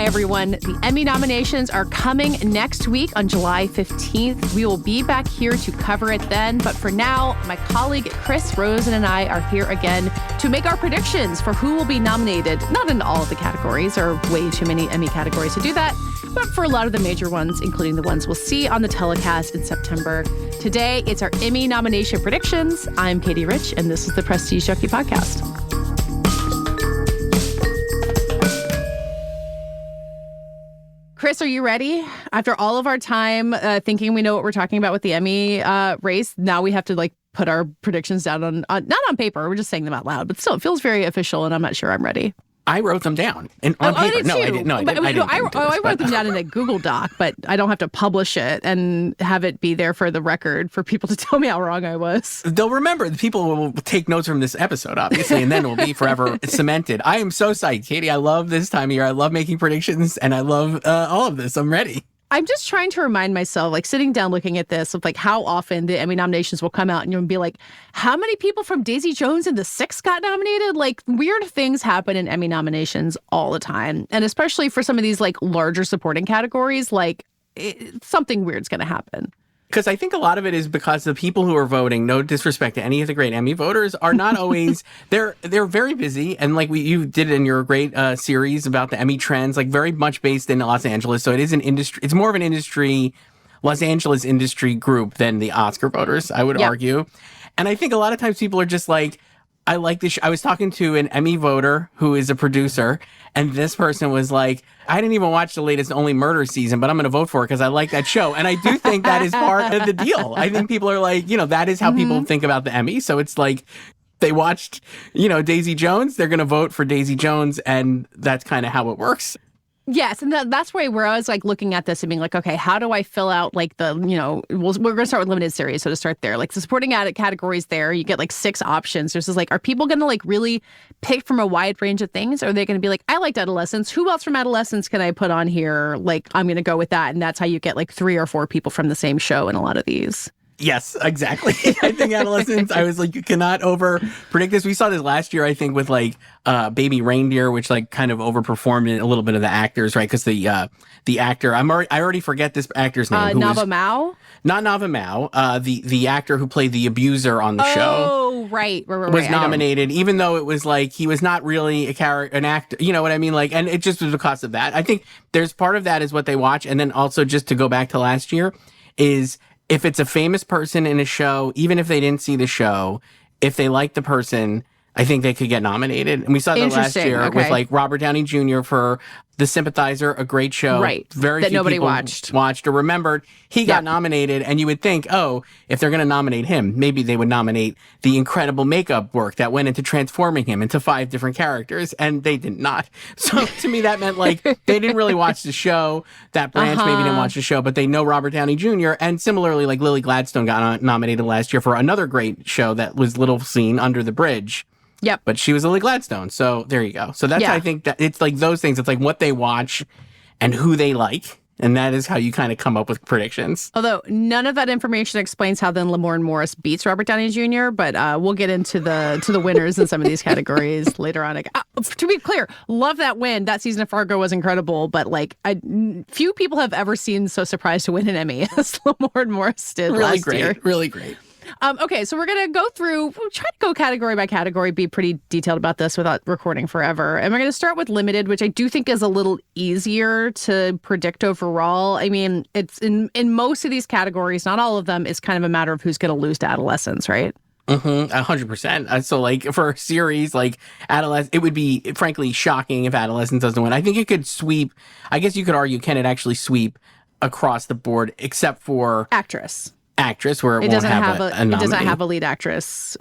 Hi, everyone. The Emmy nominations are coming next week on July 15th. We will be back here to cover it then. But for now, my colleague Chris, Rosen, and I are here again to make our predictions for who will be nominated. Not in all of the categories, or way too many Emmy categories to do that, but for a lot of the major ones, including the ones we'll see on the telecast in September. Today, it's our Emmy nomination predictions. I'm Katie Rich, and this is the Prestige Jockey Podcast. Chris, are you ready? After all of our time thinking we know what we're talking about with the Emmy race, now we have to put our predictions down on not on paper. We're just saying them out loud, but still, it feels very official, and I'm not sure I'm ready. I wrote them down on paper. I did too. I didn't. I wrote them down in a Google Doc, but I don't have to publish it and have it be there for the record for people to tell me how wrong I was. They'll remember. The people will take notes from this episode, obviously, and then it will be forever cemented. I am so psyched, Katie. I love this time of year. I love making predictions, and I love all of this. I'm ready. I'm just trying to remind myself, sitting down looking at this, of how often the Emmy nominations will come out and you'll be like, how many people from Daisy Jones and the Six got nominated? Weird things happen in Emmy nominations all the time. And especially for some of these larger supporting categories, something weird's going to happen. Because I think a lot of it is because the people who are voting, no disrespect to any of the great Emmy voters, are not always, they're very busy. And you did in your great series about the Emmy trends, very much based in Los Angeles. So it is an industry, it's more of an industry, Los Angeles industry group than the Oscar voters, I would argue. And I think a lot of times people are just I like this. I was talking to an Emmy voter who is a producer, and this person was like, I didn't even watch the latest Only Murders season, but I'm going to vote for it because I like that show. And I do think that is part of the deal. I think people are that is how people think about the Emmy. So it's they watched, Daisy Jones, they're going to vote for Daisy Jones, and that's kind of how it works. Yes, and that's where I was looking at this and being okay, how do I fill out we're going to start with limited series, so to start there, the supporting categories there, you get 6 options. There's are people going to really pick from a wide range of things, or are they going to be I liked Adolescence, who else from Adolescence can I put on here? I'm going to go with that, and that's how you get 3 or 4 people from the same show in a lot of these. Yes, exactly. I think Adolescence, I was you cannot over predict this. We saw this last year, I think, with Baby Reindeer, which kind of overperformed in a little bit of the actors, right? Because the actor, I already forget this actor's name. Nava Mao? Not Nava Mao. The actor who played the abuser on the show. Oh, right. Was nominated, even though it was he was not really an actor. You know what I mean? And it just was because of that. I think there's part of that is what they watch. And then also, just to go back to last year, is if it's a famous person in a show, even if they didn't see the show, if they like the person, I think they could get nominated. And we saw that last year with Robert Downey Jr. for The Sympathizer, a great show. Right. Very that few nobody people watched or remembered. He got nominated, and you would think, if they're going to nominate him, maybe they would nominate the incredible makeup work that went into transforming him into 5 different characters, and they did not. So to me, that meant they didn't really watch the show. That branch maybe didn't watch the show, but they know Robert Downey Jr. And similarly, Lily Gladstone got nominated last year for another great show that was little seen, Under the Bridge. Yep. But she was Lily Gladstone. So there you go. So that's, I think that it's those things. It's what they watch and who they like. And that is how you kind of come up with predictions. Although none of that information explains how then Lamorne Morris beats Robert Downey Jr., but we'll get into the winners in some of these categories later on. To be clear, love that win. That season of Fargo was incredible, but few people have ever seemed so surprised to win an Emmy as Lamorne Morris did last year. Really great. Okay, so we're going to go through, we'll try to go category by category, be pretty detailed about this without recording forever. And we're going to start with limited, which I do think is a little easier to predict overall. I mean, it's in most of these categories, not all of them, it's kind of a matter of who's going to lose to Adolescence, right? 100%. So for a series Adolescence, it would be frankly shocking if Adolescence doesn't win. I think it could sweep, I guess you could argue, can it actually sweep across the board except for actress, where it doesn't have a nominee. It doesn't have a lead actress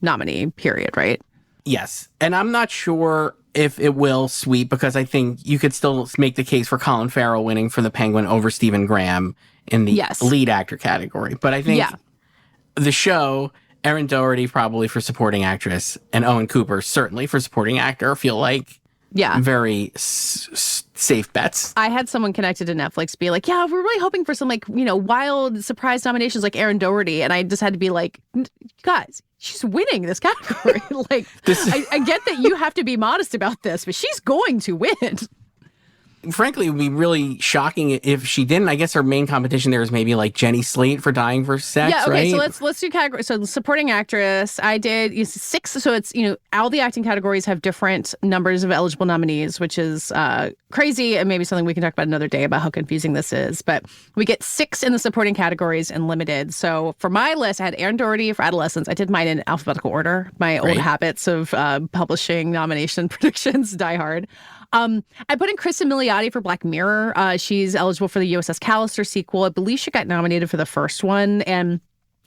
nominee, period, right? Yes. And I'm not sure if it will sweep, because I think you could still make the case for Colin Farrell winning for The Penguin over Stephen Graham in the lead actor category. But I think the show, Erin Doherty probably for supporting actress, and Owen Cooper certainly for supporting actor, feel very safe bets. I had someone connected to Netflix be like, we're really hoping for some wild surprise nominations like Erin Doherty. And I just had to be like, guys, she's winning this category. I get that you have to be modest about this, but she's going to win. frankly, it would be really shocking if she didn't. I guess her main competition there is maybe like Jenny Slate for Dying for Sex, yeah, okay, right? so let's do categories. So supporting actress, I did 6. So it's, all the acting categories have different numbers of eligible nominees, which is crazy, and maybe something we can talk about another day about how confusing this is. But we get 6 in the supporting categories and limited. So for my list, I had Aaron Doherty for Adolescence. I did mine in alphabetical order. My old habits of publishing nomination predictions die hard. I put in Kristen Milioti for Black Mirror. She's eligible for the USS Callister sequel. I believe she got nominated for the first one. And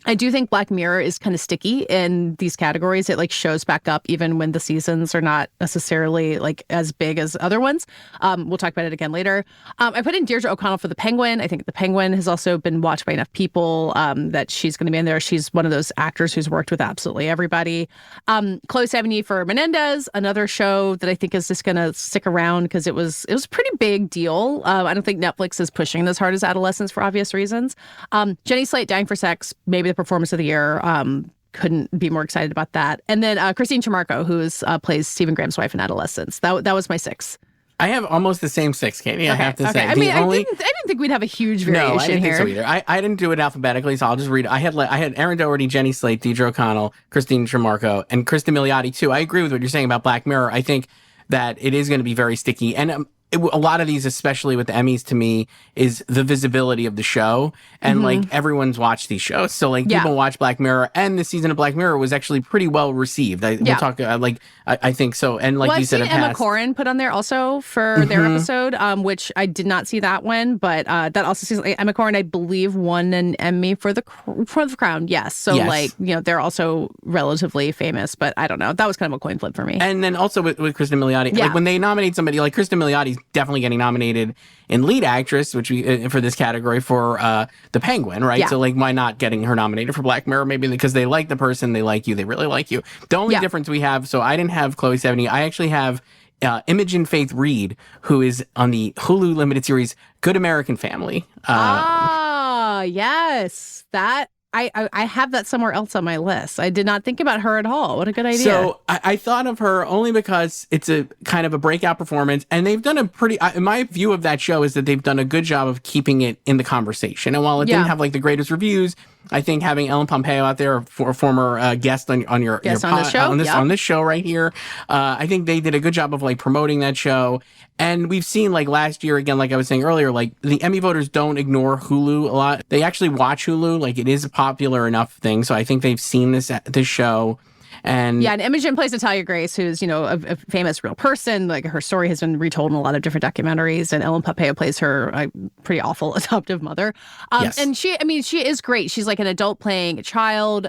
I do think Black Mirror is kind of sticky in these categories. It shows back up even when the seasons are not necessarily as big as other ones. We'll talk about it again later. I put in Deirdre O'Connell for The Penguin. I think The Penguin has also been watched by enough people that she's going to be in there. She's one of those actors who's worked with absolutely everybody. Chloe Sevigny for Menendez, another show that I think is just going to stick around because it was a pretty big deal. I don't think Netflix is pushing it as hard as Adolescence for obvious reasons. Jenny Slate, Dying for Sex, maybe the performance of the year. Couldn't be more excited about that. And then Christine Chimarko, who plays Stephen Graham's wife in Adolescence. That was my 6. I have almost the same 6, Katey. I have to say. I mean, I didn't think we'd have a huge variation here. No, I didn't think so either. I didn't do it alphabetically, so I'll just read it. I had Aaron Doherty, Jenny Slate, Deirdre O'Connell, Christine Chimarko, and Kristen Milioti too. I agree with what you're saying about Black Mirror. I think that it is going to be very sticky, and a lot of these, especially with the Emmys, to me, is the visibility of the show. And everyone's watched these shows. So people watch Black Mirror, and the season of Black Mirror was actually pretty well received. We'll talk I think so. And you said, I've seen Emma Corrin put on there also for their episode, which I did not see that one, but that also seems Emma Corrin, I believe, won an Emmy for the Crown. Yes. So yes. They're also relatively famous, but I don't know. That was kind of a coin flip for me. And then also with Kristen Milioti, when they nominate somebody like Kristen Milioti's definitely getting nominated in lead actress, which for this category for The Penguin, right? Yeah. So why not getting her nominated for Black Mirror? Maybe because they like the person, they like you, they really like you. The only difference we have, so I didn't have Chloe Sevigny. I actually have Imogen Faith Reed, who is on the Hulu limited series Good American Family. Yes, that. I have that somewhere else on my list. I did not think about her at all. What a good idea. So I thought of her only because it's a kind of a breakout performance, and they've done a pretty, my view of that show is that they've done a good job of keeping it in the conversation. And while it didn't have the greatest reviews, I think having Ellen Pompeo out there, for a former guest on this show right here, I think they did a good job of promoting that show. And we've seen last year, again, like I was saying earlier, the Emmy voters don't ignore Hulu a lot. They actually watch Hulu. It is a popular enough thing. So I think they've seen this show. And Imogen plays Natalia Grace, who's, a famous real person. Her story has been retold in a lot of different documentaries, and Ellen Pompeo plays her pretty awful adoptive mother. Yes. And she is great. She's an adult playing a child.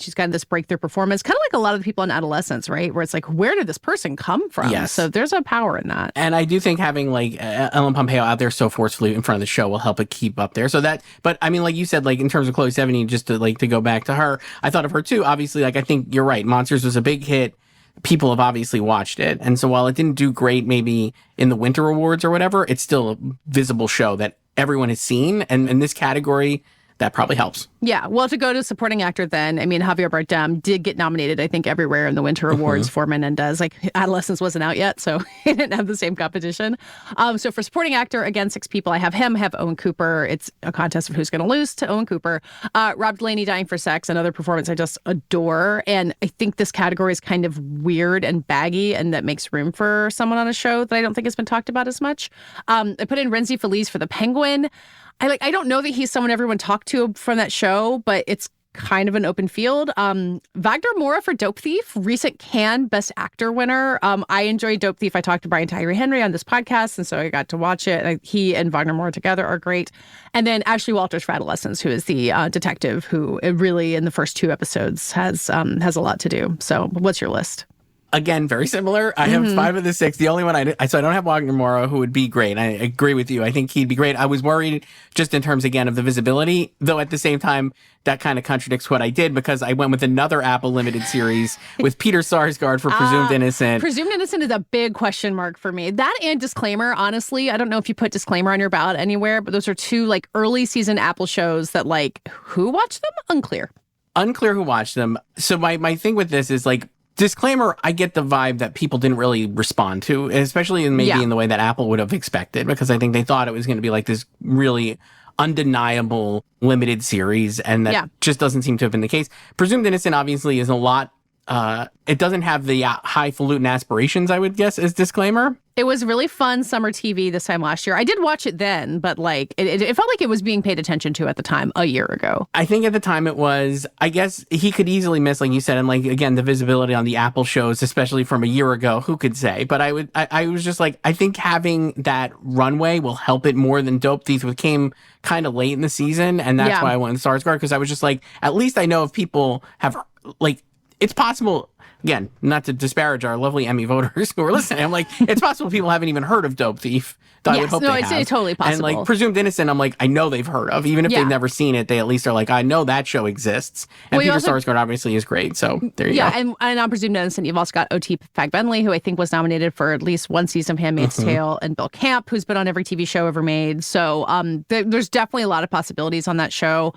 She's got this breakthrough performance, kind of like a lot of the people in Adolescence, right? Where it's where did this person come from? Yes. So there's a power in that. And I do think having Ellen Pompeo out there so forcefully in front of the show will help it keep up there. So that, but I mean, like you said, in terms of Chloe Sevigny, just to go back to her, I thought of her too. Obviously, I think you're right. Monsters was a big hit. People have obviously watched it. And so while it didn't do great maybe in the Winter Awards or whatever, it's still a visible show that everyone has seen. And in this category, that probably helps. Yeah. Well, to go to supporting actor then, I mean, Javier Bardem did get nominated, I think, everywhere in the Winter Awards for Menendez. Adolescence wasn't out yet, so he didn't have the same competition. So for supporting actor, again, 6 people. I have him, I have Owen Cooper. It's a contest of who's going to lose to Owen Cooper. Rob Delaney, Dying for Sex, another performance I just adore. And I think this category is kind of weird and baggy, and that makes room for someone on a show that I don't think has been talked about as much. I put in Renzi Feliz for The Penguin. I don't know that he's someone everyone talked to from that show, but it's kind of an open field. Wagner Moura for Dope Thief, recent Cannes Best Actor winner. I enjoyed Dope Thief. I talked to Brian Tyree Henry on this podcast, and so I got to watch it. He and Wagner Moura together are great. And then Ashley Walters for Adolescence, who is the detective who really in the first 2 episodes has a lot to do. So what's your list? Again, very similar. I have 5 of the 6. The only one so I don't have Wagner Moura, who would be great. I agree with you. I think he'd be great. I was worried just in terms, again, of the visibility, though at the same time, that kind of contradicts what I did because I went with another Apple limited series with Peter Sarsgaard for Presumed Innocent. Presumed Innocent is a big question mark for me. That and Disclaimer, honestly. I don't know if you put Disclaimer on your ballot anywhere, but those are 2 early season Apple shows that who watched them? Unclear who watched them. So my thing with this is Disclaimer, I get the vibe that people didn't really respond to, especially in the way that Apple would have expected, because I think they thought it was going to be like this really undeniable limited series, and that just doesn't seem to have been the case. Presumed Innocent obviously is a lot. It doesn't have the highfalutin aspirations, I would guess, as Disclaimer. It was really fun summer TV this time last year. I did watch it then, but like it felt like it was being paid attention to at the time a year ago. I think at the time it was, I guess he could easily miss, like you said, and like, again, the visibility on the Apple shows, especially from a year ago, who could say? But I was just like, I think having that runway will help it more than Dope Thief, which came kind of late in the season. And that's why I went with Skarsgård, because I was just like, at least I know if people have, like, it's possible. Again, not to disparage our lovely Emmy voters who are listening. I'm like, it's possible people haven't even heard of Dope Thief. I would hope they have. It's totally possible. And like Presumed Innocent, I'm like, I know they've heard of. Even if they've never seen it, they at least are like, I know that show exists. And Peter Sarsgaard obviously is great. So there you go. Yeah, and on Presumed Innocent, you've also got O.T. Fagbenley, who I think was nominated for at least one season of Handmaid's Tale, and Bill Camp, who's been on every TV show ever made. So there's definitely a lot of possibilities on that show.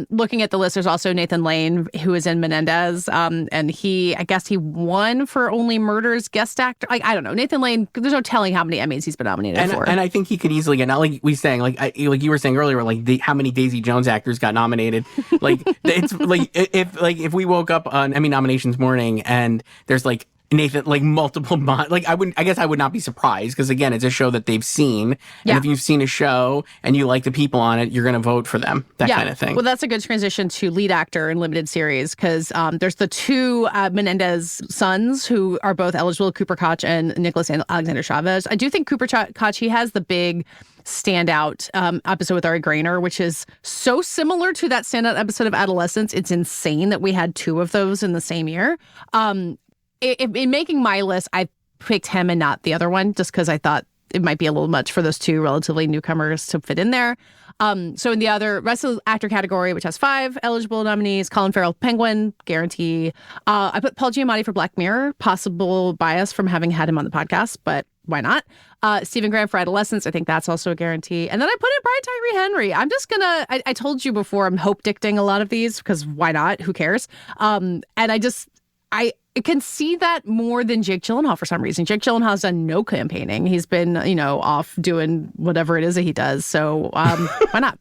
Looking at the list, there's also Nathan Lane, who is in Menendez. And I guess he won for Only Murders guest actor. Like, I don't know. Nathan Lane, there's no telling how many Emmys he's been nominated for. And I think he could easily get, not like we saying, like you were saying earlier, like how many Daisy Jones actors got nominated. Like it's like if we woke up on Emmy nominations morning and there's like Nathan, like multiple, I guess I would not be surprised, because again, it's a show that they've seen. And if you've seen a show and you like the people on it, you're going to vote for them, that kind of thing. Well, that's a good transition to lead actor in limited series, because there's the two Menendez sons who are both eligible, Cooper Koch and Nicholas Alexander Chavez. I do think Cooper Koch, he has the big standout episode with Ari Grainer, which is so similar to that standout episode of Adolescence. It's insane that we had two of those in the same year. In making my list, I picked him and not the other one, just because I thought it might be a little much for those two relatively newcomers to fit in there. So in the rest of the actor category, which has 5 eligible nominees, Colin Farrell, Penguin, guarantee. I put Paul Giamatti for Black Mirror, possible bias from having had him on the podcast, but why not? Stephen Graham for Adolescence, I think that's also a guarantee. And then I put in Brian Tyree Henry. I'm just gonna, I told you before, I'm hope dicting a lot of these, because why not? Who cares? And I can see that more than Jake Gyllenhaal for some reason. Jake Gyllenhaal's done no campaigning. He's been, off doing whatever it is that he does. So why not?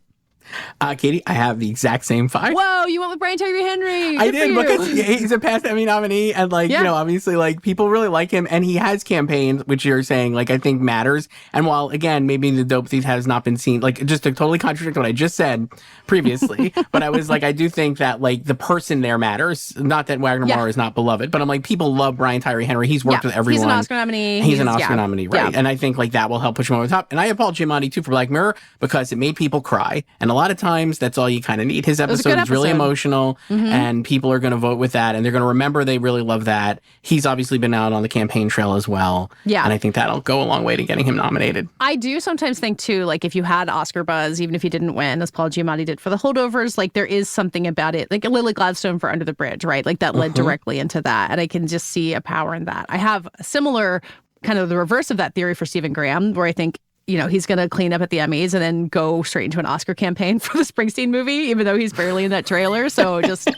Katey, I have the exact same 5. Whoa, you went with Brian Tyree Henry. I did, because he's a past Emmy nominee, and obviously, like, people really like him, and he has campaigns, which you're saying, like, I think matters. And while, again, maybe the Dope Thief has not been seen, like, just to totally contradict what I just said previously, but I was like, I do think that, like, the person there matters. Not that Wagner Moore is not beloved, but I'm like, people love Brian Tyree Henry. He's worked with everyone. He's an Oscar nominee. He's an Oscar nominee, right? Yeah. And I think, like, that will help push him over the top. And I have Paul Giamatti, too, for Black Mirror, because it made people cry. And a lot of times, that's all you kind of need. His episode is really emotional, and people are going to vote with that, and they're going to remember they really love that. He's obviously been out on the campaign trail as well. Yeah. And I think that'll go a long way to getting him nominated. I do sometimes think, too, like, if you had Oscar buzz, even if you didn't win, as Paul Giamatti did for The Holdovers, like, there is something about it. Like Lily Gladstone for Under the Bridge, right? Like, that led directly into that. And I can just see a power in that. I have a similar, kind of the reverse of that theory for Stephen Graham, where I think, he's going to clean up at the Emmys and then go straight into an Oscar campaign for the Springsteen movie, even though he's barely in that trailer. So just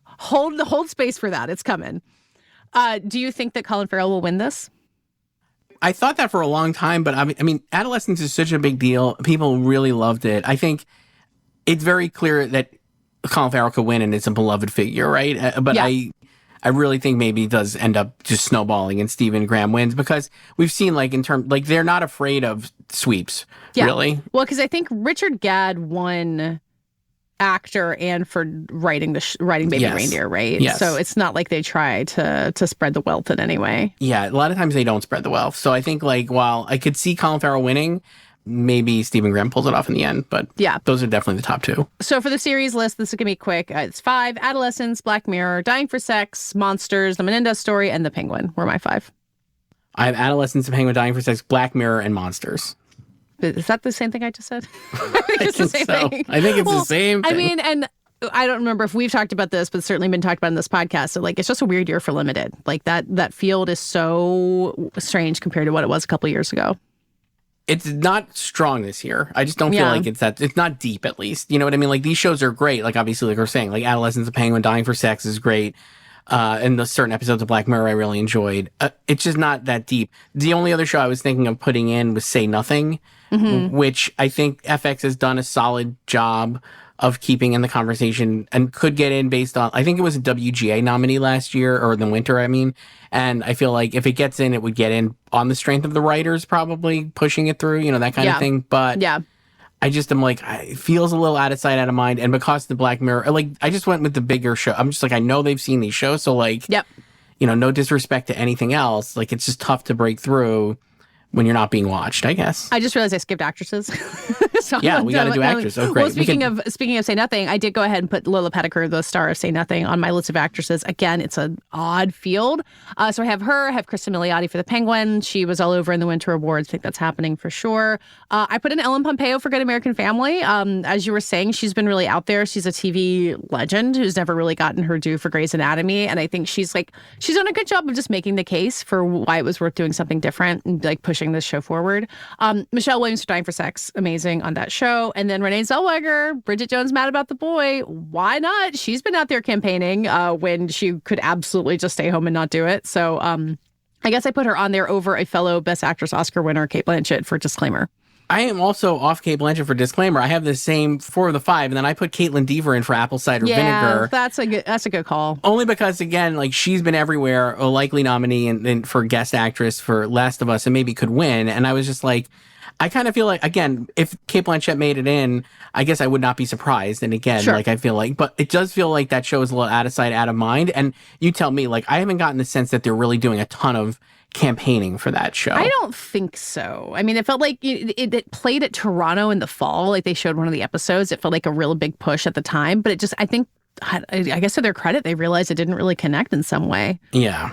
hold space for that. It's coming. Do you think that Colin Farrell will win this? I thought that for a long time, but I mean, Adolescence is such a big deal. People really loved it. I think it's very clear that Colin Farrell could win, and it's a beloved figure, right? But I really think maybe it does end up just snowballing and Stephen Graham wins, because we've seen, like, they're not afraid of sweeps, really. Well, because I think Richard Gadd won actor and for writing Baby Reindeer, right? Yes. So it's not like they try to spread the wealth in any way. Yeah, a lot of times they don't spread the wealth. So I think, like, while I could see Colin Farrell winning, maybe Stephen Graham pulls it off in the end, but those are definitely the top 2. So for the series list, this is going to be quick. It's 5, Adolescence, Black Mirror, Dying for Sex, Monsters, The Menendez Story, and The Penguin were my 5. I have Adolescence, The Penguin, Dying for Sex, Black Mirror, and Monsters. Is that the same thing I just said? I think it's the same thing. I think it's the same thing. I mean, and I don't remember if we've talked about this, but certainly been talked about in this podcast. So, like, it's just a weird year for limited. Like, that field is so strange compared to what it was a couple of years ago. It's not strong this year. I just don't feel like it's not deep, at least. You know what I mean? Like, these shows are great. Like, obviously, like we're saying, like Adolescence, The Penguin, Dying for Sex is great. and the certain episodes of Black Mirror I really enjoyed. It's just not that deep. The only other show I was thinking of putting in was Say Nothing, which I think FX has done a solid job of keeping in the conversation and could get in based on, I think it was a WGA nominee last year, or in the winter, I mean. And I feel like if it gets in, it would get in on the strength of the writers probably pushing it through, that kind of thing. But I just am like, it feels a little out of sight, out of mind. And because the Black Mirror, like, I just went with the bigger show. I'm just like, I know they've seen these shows. So like, no disrespect to anything else. Like, it's just tough to break through when you're not being watched, I guess. I just realized I skipped actresses. We got to do actors. Oh, great. Well, speaking of Say Nothing, I did go ahead and put Lola Pettiker, the star of Say Nothing, on my list of actresses. Again, it's an odd field. So I have her, I have Kristen Milioti for The Penguin. She was all over in the Winter Awards. I think that's happening for sure. I put in Ellen Pompeo for Good American Family. As you were saying, she's been really out there. She's a TV legend who's never really gotten her due for Grey's Anatomy. And I think she's done a good job of just making the case for why it was worth doing something different and like pushing this show forward. Michelle Williams for Dying for Sex, amazing on that show. And then Renee Zellweger, Bridget Jones Mad About the Boy. Why not? She's been out there campaigning when she could absolutely just stay home and not do it. So I guess I put her on there over a fellow Best Actress Oscar winner, Cate Blanchett, for Disclaimer. I am also off Cate Blanchett for Disclaimer. I have the same 4 of the 5, and then I put Caitlin Dever in for Apple Cider Vinegar. That's a good call. Only because, again, like, she's been everywhere, a likely nominee and for guest actress for Last of Us, and maybe could win. And I was just like, I kind of feel like, again, if Cate Blanchett made it in, I guess I would not be surprised. And again, like, I feel like, but it does feel like that show is a little out of sight, out of mind. And you tell me, like, I haven't gotten the sense that they're really doing a ton of campaigning for that show. I don't think so. I mean, it felt like it played at Toronto in the fall. Like, they showed one of the episodes. It felt like a real big push at the time. But I think, I guess to their credit, they realized it didn't really connect in some way. Yeah.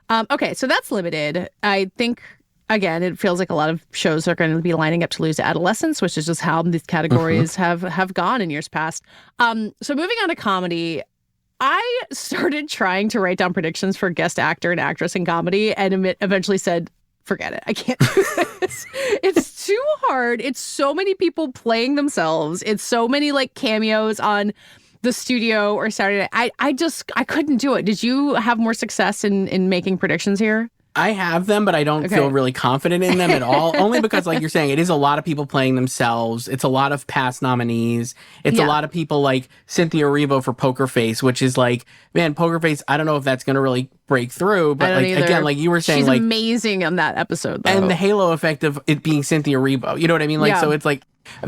Okay, so that's limited. I think, again, it feels like a lot of shows are going to be lining up to lose to adolescence, which is just how these categories have gone in years past. So moving on to comedy, I started trying to write down predictions for guest actor and actress in comedy, and eventually said, forget it. I can't do this. It's too hard. It's so many people playing themselves. It's so many like cameos on The Studio or Saturday Night. I couldn't do it. Did you have more success in making predictions here? I have them, but I don't feel really confident in them at all. Only because, like you're saying, it is a lot of people playing themselves. It's a lot of past nominees. It's a lot of people like Cynthia Erivo for Poker Face, which is like, man, Poker Face, I don't know if that's going to really break through. But like, again, like you were saying, she's like, amazing on that episode, though. And the halo effect of it being Cynthia Erivo. You know what I mean? Like, so it's like,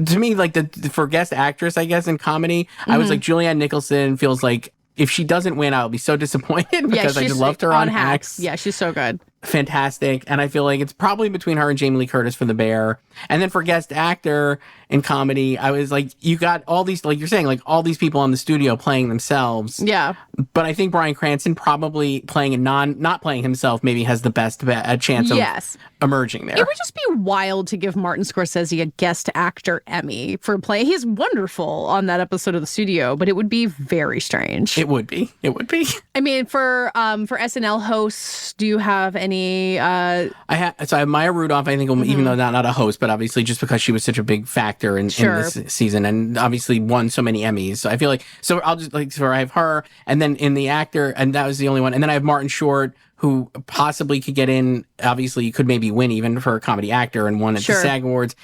to me, like for guest actress, I guess, in comedy, I was like, Julianne Nicholson feels like, if she doesn't win, I'll be so disappointed because I just loved her on Hacks. Yeah, she's so good. Fantastic. And I feel like it's probably between her and Jamie Lee Curtis for The Bear. And then for guest actor in comedy, I was like, you got all these, like you're saying, like all these people in the studio playing themselves. Yeah. But I think Bryan Cranston probably playing and not playing himself maybe has the best chance of emerging there. It would just be wild to give Martin Scorsese a guest actor Emmy for playing. He's wonderful on that episode of The Studio, but it would be very strange. It would be. It would be. I mean, for SNL hosts, do you have any? I have Maya Rudolph. I think, even though not a host, but obviously just because she was such a big factor in this season, and obviously won so many Emmys. So I feel like I'll just I have her, and then in the actor, and that was the only one, and then I have Martin Short, who possibly could get in. Obviously, you could maybe win even for a comedy actor, and won at the SAG Awards.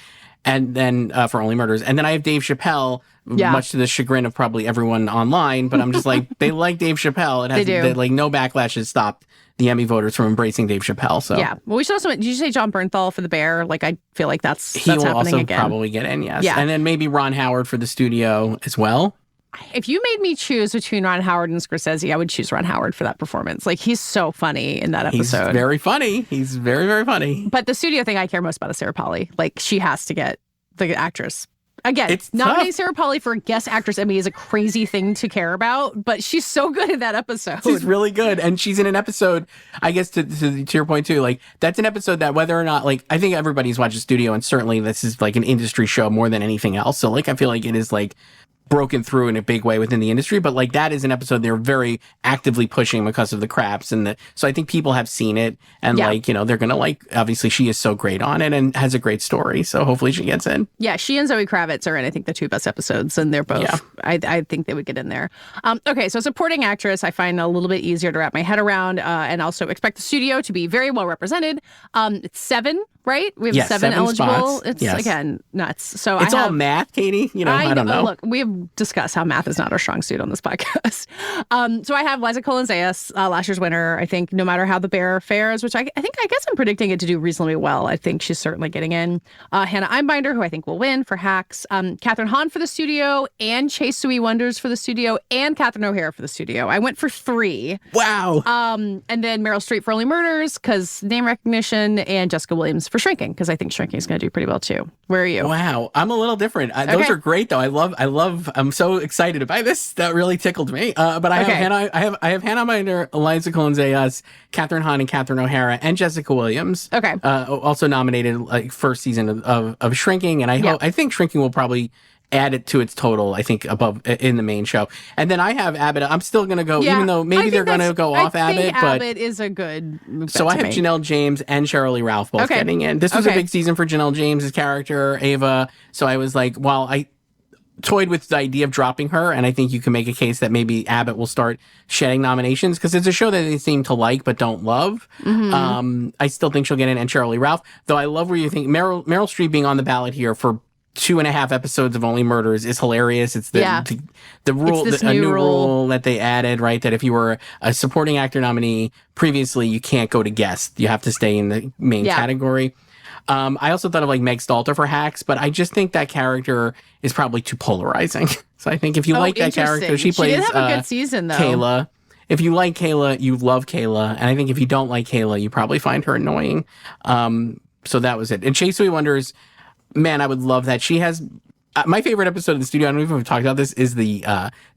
And then for Only Murders. And then I have Dave Chappelle, much to the chagrin of probably everyone online. But I'm just like, they like Dave Chappelle. It has like no backlash has stopped the Emmy voters from embracing Dave Chappelle. So yeah. Well, we should also, did you say John Bernthal for The Bear? Like, I feel like that's he will happening also again. Probably get in, yes. Yeah. And then maybe Ron Howard for The Studio as well. If you made me choose between Ron Howard and Scorsese, I would choose Ron Howard for that performance. Like, he's so funny in that episode. He's very funny. He's very, very funny. But the studio thing I care most about is Sarah Polley. Like, she has to get the actress. Again, it's nominating Sarah Polley for guest actress Emmy is a crazy thing to care about, but she's so good in that episode. She's really good. And she's in an episode, I guess, to your point too, like, that's an episode that whether or not, like, I think everybody's watched The Studio, and certainly this is like an industry show more than anything else. So, like, I feel like it is like broken through in a big way within the industry, but like that is an episode they're very actively pushing because of the craps so I think people have seen it and like, you know, they're gonna like, obviously she is so great on it and has a great story, so hopefully she gets in. Yeah, she and Zoe Kravitz are in, I think, the two best episodes, and they're both, I think they would get in there. Okay, so supporting actress, I find a little bit easier to wrap my head around, and also expect the studio to be very well represented. It's 7, right? We have 7 eligible. Spots. It's, again, nuts. So it's all math, Katie. You know, I don't know. Look, we've discussed how math is not our strong suit on this podcast. So I have Liza Colin-Zayas, last year's winner. I think no matter how The Bear fares, which I guess I'm predicting it to do reasonably well. I think she's certainly getting in. Hannah Einbinder, who I think will win for Hacks. Catherine Hahn for the studio, and Chase Sui Wonders for the studio, and Catherine O'Hara for the studio. I went for 3. Wow. And then Meryl Streep for Only Murders, because name recognition, and Jessica Williams for Shrinking, because I think Shrinking is going to do pretty well too. Where are you? Wow, I'm a little different. Those are great though. I'm so excited by this. That really tickled me. But I have Hannah Einbinder, Liza Colin-Zayas, Catherine Hahn, and Catherine O'Hara, and Jessica Williams. Okay. Also nominated like first season of Shrinking, and I think Shrinking will probably add it to its total, I think, above in the main show. And then I have Abbott. I'm still going to go, even though maybe they're going to go off Abbott. But Abbott is a good bet. So I have Janelle James and Cheryl Lee Ralph both getting in. This was a big season for Janelle James' character, Ava. So I was like, well, I toyed with the idea of dropping her, and I think you can make a case that maybe Abbott will start shedding nominations because it's a show that they seem to like but don't love. I still think she'll get in, and Cheryl Lee Ralph. Though I love where you think Meryl Streep being on the ballot here for 2.5 episodes of Only Murders is hilarious. It's the rule, a new rule that they added, right? That if you were a supporting actor nominee previously, you can't go to guest. You have to stay in the main category. I also thought of like Meg Stalter for Hacks, but I just think that character is probably too polarizing. So I think if you like that character, she plays did have a good season, though. Kayla. If you like Kayla, you love Kayla. And I think if you don't like Kayla, you probably find her annoying. So that was it. And Chase Sui Wonders, man, I would love that. She has my favorite episode of the studio. I don't know if we've talked about this. Is the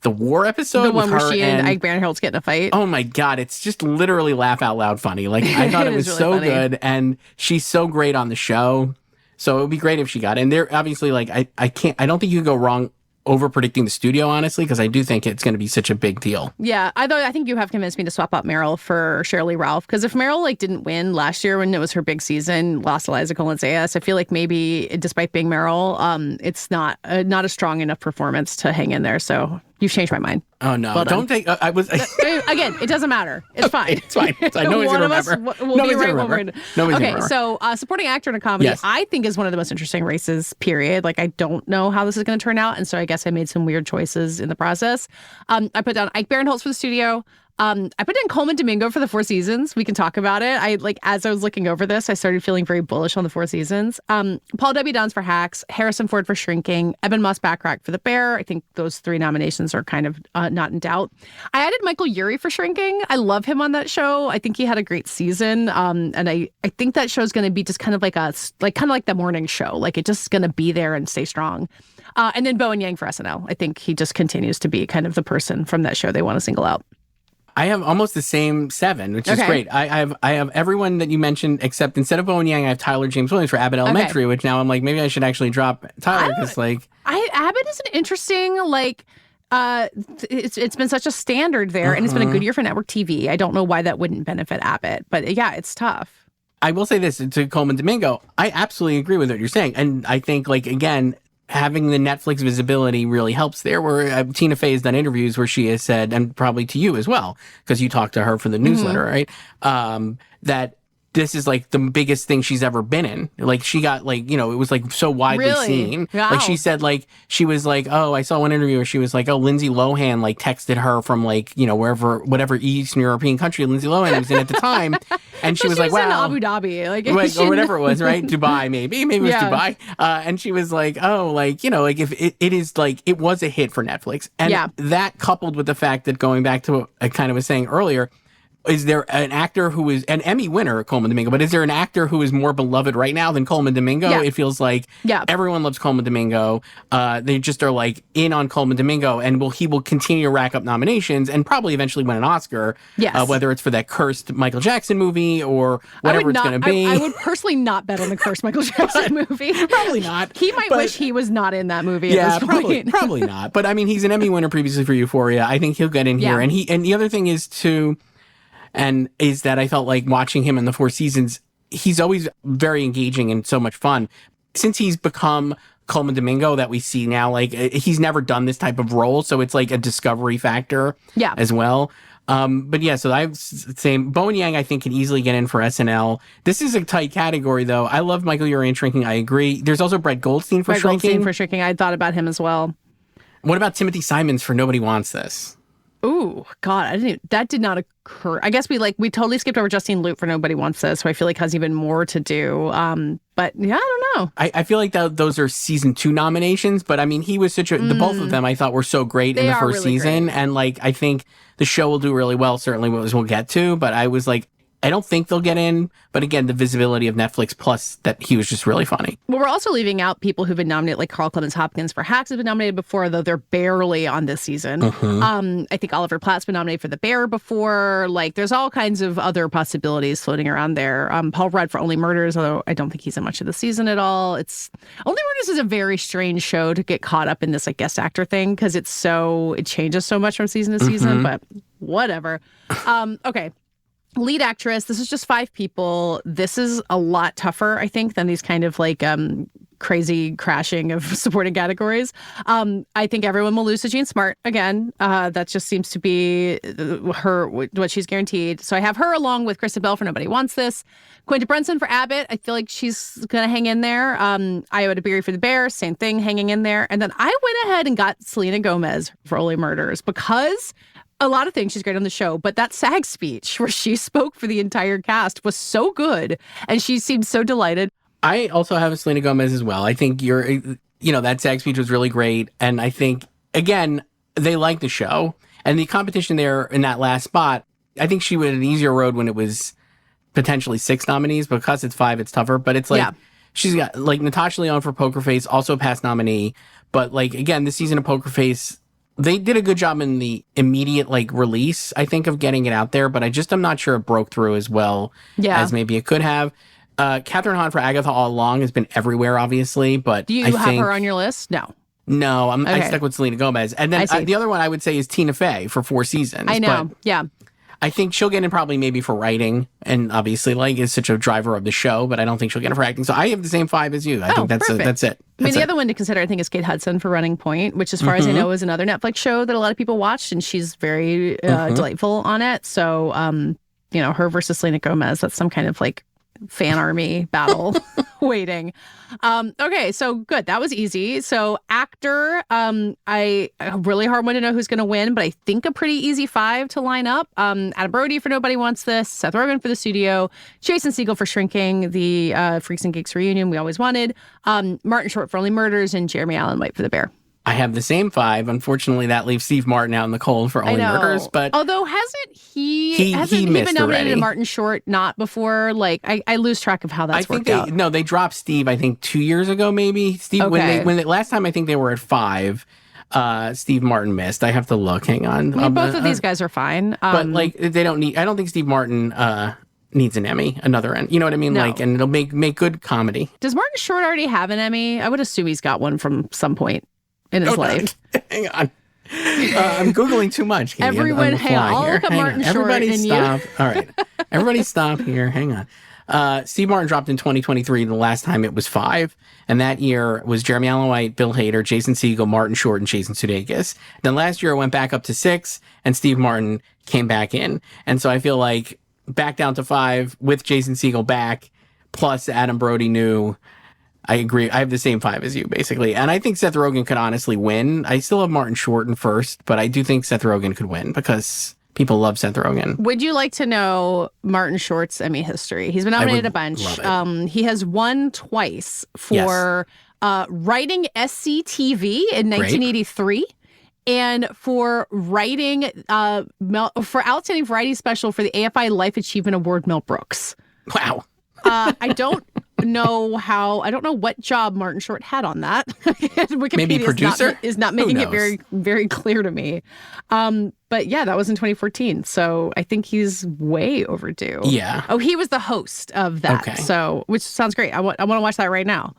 war episode, the one where she and Ike Barinholtz get in a fight. Oh my god, it's just literally laugh out loud funny. Like I thought it was really so funny. Good, and she's so great on the show. So it would be great if she got in. They're obviously like I don't think you can go wrong over predicting the studio, honestly, because I do think it's going to be such a big deal. Yeah, I think you have convinced me to swap out Meryl for Cheryl Lee Ralph, because if Meryl like didn't win last year when it was her big season, lost Liza Colin-Zayas, I feel like maybe despite being Meryl, it's not a strong enough performance to hang in there. So you've changed my mind. Oh no! Well don't take. I was again. It doesn't matter. It's fine. It's fine. Nobody's gonna remember. Nobody's gonna remember. Okay, so supporting actor in a comedy, I think is one of the most interesting races. Period. Like I don't know how this is going to turn out, and so I guess I made some weird choices in the process. I put down Ike Barinholtz for the studio. I put in Coleman Domingo for the 4 seasons. We can talk about it. As I was looking over this, I started feeling very bullish on the 4 seasons. Paul W. Downs for Hacks, Harrison Ford for Shrinking, Eben Moss-Backrack for The Bear. I think those 3 nominations are kind of not in doubt. I added Michael Urie for Shrinking. I love him on that show. I think he had a great season. And I think that show is going to be just kind of like the morning show. Like it's just going to be there and stay strong. And then Bowen Yang for SNL. I think he just continues to be kind of the person from that show they want to single out. I have almost the same 7, which is great. I have everyone that you mentioned, except instead of Bowen Yang, I have Tyler James Williams for Abbott Elementary, which now I'm like, maybe I should actually drop Tyler because Abbott is an interesting it's been such a standard there, and it's been a good year for network TV. I don't know why that wouldn't benefit Abbott, but yeah, it's tough. I will say this to Coleman Domingo, I absolutely agree with what you're saying, and I think again, having the Netflix visibility really helps there, where Tina Fey has done interviews where she has said, and probably to you as well, because you talked to her for the newsletter, right? That this is like the biggest thing she's ever been in. Like she got it was like so widely seen. Wow. Like she said, she was like, oh, I saw one interview where she was like, oh, Lindsay Lohan texted her from whatever Eastern European country Lindsay Lohan was in at the time. And she was like, wow. In Abu Dhabi. Or whatever it was, right? Dubai, maybe it was Dubai. And she was like, oh, if it is it was a hit for Netflix. And that coupled with the fact that going back to what I kind of was saying earlier, is there an actor who is an Emmy winner, Coleman Domingo, but is there an actor who is more beloved right now than Coleman Domingo? Yeah. It feels like everyone loves Coleman Domingo. They just are like in on Coleman Domingo, and he will continue to rack up nominations and probably eventually win an Oscar. Yes. Whether it's for that cursed Michael Jackson movie or whatever it's going to be. I would personally not bet on the cursed Michael Jackson movie. Probably not. He might wish he was not in that movie at this point. Probably not. But I mean, he's an Emmy winner previously for Euphoria. I think he'll get in here. And the other thing is is that I felt like watching him in the 4 seasons, he's always very engaging and so much fun. Since he's become Coleman Domingo that we see now, like he's never done this type of role, so it's like a discovery factor as well. But yeah, so I'm saying Bowen Yang, I think, can easily get in for SNL. This is a tight category, though. I love Michael Urie in Shrinking. I agree. There's also Brett Goldstein for Shrinking. I thought about him as well. What about Timothy Simons for Nobody Wants This? Ooh, God, that did not occur. I guess we totally skipped over Justine Lute for Nobody Wants This, who I feel like has even more to do. But yeah, I don't know. I feel like those are season 2 nominations, but I mean, he was the both of them I thought were so great in the first season. Great. And like, I think the show will do really well, certainly we'll get to, but I was like, I don't think they'll get in, but again, the visibility of Netflix plus that he was just really funny. Well, we're also leaving out people who've been nominated, like Carl Clemens Hopkins for Hacks has been nominated before, though they're barely on this season. I think Oliver Platt's been nominated for The Bear before. Like, there's all kinds of other possibilities floating around there. Paul Rudd for Only Murders, although I don't think he's in much of the season at all. Only Murders is a very strange show to get caught up in this like guest actor thing because it changes so much from season to season, but whatever. Okay. Lead actress, this is just 5 people. This is a lot tougher, I think, than these kind of like crazy crashing of supporting categories. I think everyone will lose to Jean Smart again. That just seems to be what she's guaranteed. So I have her along with Kristen Bell for Nobody Wants This. Quinta Brunson for Abbott. I feel like she's going to hang in there. Iowa DeBerry for The Bear. Same thing, hanging in there. And then I went ahead and got Selena Gomez for Only Murders because a lot of things, she's great on the show, but that SAG speech where she spoke for the entire cast was so good, and she seemed so delighted. I also have a Selena Gomez as well. I think that SAG speech was really great, and I think, again, they like the show, and the competition there in that last spot, I think she would have an easier road when it was potentially 6 nominees. Because it's 5, it's tougher, but it's like, she's got, like, Natasha Lyonne for Poker Face, also a past nominee, but, like, again, this season of Poker Face, they did a good job in the immediate like release, I think, of getting it out there, but I'm not sure it broke through as well as maybe it could have. Catherine Hahn for Agatha All Along has been everywhere, obviously, but do you have her on your list? No, I stuck with Selena Gomez, and then the other one I would say is Tina Fey for 4 seasons. I know, I think she'll get in probably maybe for writing, and obviously like is such a driver of the show, but I don't think she'll get in for acting. So I have the same 5 as you. I think that's it. The other one to consider, I think, is Kate Hudson for Running Point, which as far as I know is another Netflix show that a lot of people watched, and she's very delightful on it. So, her versus Selena Gomez, that's some kind of like fan army battle waiting. Okay, so good. That was easy. So actor, a really hard one to know who's going to win, but I think a pretty easy 5 to line up. Adam Brody for Nobody Wants This, Seth Rogen for The Studio, Jason Segel for Shrinking, the Freaks and Geeks reunion we always wanted, Martin Short for Only Murders, and Jeremy Allen White for The Bear. I have the same 5. Unfortunately, that leaves Steve Martin out in the cold for Only Murders. But although hasn't he been nominated already. to Martin Short not before? Like I lose track of how that's worked out. No, they dropped Steve. I think 2 years ago, maybe. Steve when last time I think they were at 5. Steve Martin missed. I have to look. Hang on. Both of these guys are fine. But like they don't need. I don't think Steve Martin needs an Emmy. Another Emmy. You know what I mean? No. Like, and it'll make good comedy. Does Martin Short already have an Emmy? I would assume he's got one from some point in his life. Hang on. I'm Googling too much. Katey. Everyone, hang on. I'll look at Martin Short. Everybody and stop. You. All right. Everybody stop here. Hang on. Steve Martin dropped in 2023. The last time it was 5. And that year was Jeremy Allen White, Bill Hader, Jason Segel, Martin Short, and Jason Sudeikis. Then last year it went back up to 6, and Steve Martin came back in. And so I feel like back down to 5 with Jason Segel back, plus Adam Brody new. I agree. I have the same 5 as you, basically. And I think Seth Rogen could honestly win. I still have Martin Short in first, but I do think Seth Rogen could win because people love Seth Rogen. Would you like to know Martin Short's Emmy history? He's been nominated a bunch. He has won twice for writing SCTV in 1983 And for writing, for Outstanding Variety Special for the AFI Life Achievement Award, Mel Brooks. Wow. I don't know what job Martin Short had on that. Wikipedia Maybe producer? is not making it very, very clear to me. But yeah, that was in 2014. So I think he's way overdue. Yeah. Oh, he was the host of that. Okay. So, which sounds great. I want to watch that right now.